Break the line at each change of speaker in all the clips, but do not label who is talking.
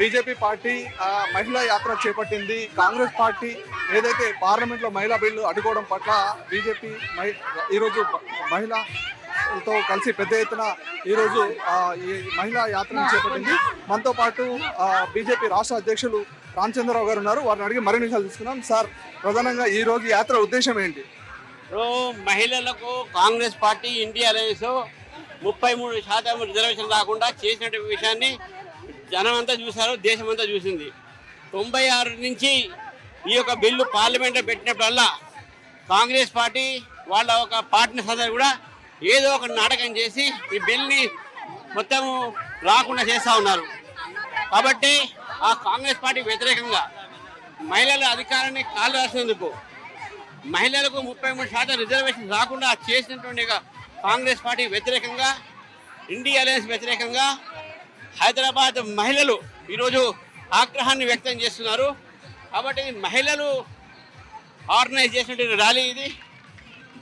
BJP party మహిళా యాత్ర చేపట్టింది. కాంగ్రెస్ పార్టీ ఏదైతే పార్లమెంట్లో మహిళా బిల్లు అడ్డుకోవడం పట్ల బీజేపీ ఈరోజు మహిళలతో కలిసి పెద్ద ఎత్తున ఈరోజు ఈ మహిళా యాత్రను చేపట్టింది. మనతో పాటు బీజేపీ రాష్ట్ర అధ్యక్షులు రామచంద్రరావు గారు ఉన్నారు. వారిని అడిగి మరిన్ని విషయాలు తీసుకున్నాం. సార్, ప్రధానంగా ఈ రోజు యాత్ర ఉద్దేశం ఏంటి?
మహిళలకు Congress party India alliance 33% reservation రాకుండా చేసిన విషయాన్ని జనం అంతా చూశారు, దేశం అంతా చూసింది. 96 నుంచి ఈ యొక్క బిల్లు పార్లమెంట్లో పెట్టినప్పుడల్లా కాంగ్రెస్ పార్టీ వాళ్ళ ఒక పార్ట్నర్స్ అందరూ కూడా ఏదో ఒక నాటకం చేసి ఈ బిల్ని మొత్తం రాకుండా చేస్తూ ఉన్నారు. కాబట్టి ఆ కాంగ్రెస్ పార్టీ వ్యతిరేకంగా మహిళల అధికారాన్ని కాలు రాసినందుకు, మహిళలకు 33% రిజర్వేషన్ రాకుండా చేసినటువంటి కాంగ్రెస్ పార్టీ వ్యతిరేకంగా, ఇండియా అలయన్స్ వ్యతిరేకంగా హైదరాబాద్ మహిళలు ఈరోజు ఆగ్రహాన్ని వ్యక్తం చేస్తున్నారు. కాబట్టి మహిళలు ఆర్గనైజ్ చేసినటువంటి ర్యాలీ ఇది.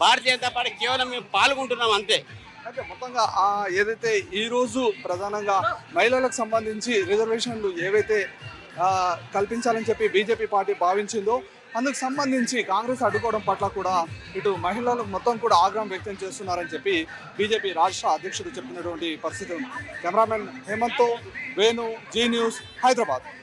భారతీయ జనతా పార్టీ కేవలం మేము పాల్గొంటున్నాం అంతే.
అంటే మొత్తంగా ఏదైతే ఈరోజు ప్రధానంగా మహిళలకు సంబంధించి రిజర్వేషన్లు ఏవైతే కల్పించాలని చెప్పి బీజేపీ పార్టీ భావించిందో అందుకు సంబంధించి కాంగ్రెస్ అడ్డుకోవడం పట్ల కూడా ఇటు మహిళలు మొత్తం కూడా ఆగ్రహం వ్యక్తం చేస్తున్నారని చెప్పి బీజేపీ రాష్ట్ర అధ్యక్షుడు చెప్పినటువంటి పరిస్థితి ఉంది. కెమెరామెన్ హేమంత్తో వేణు, జీ న్యూస్, హైదరాబాద్.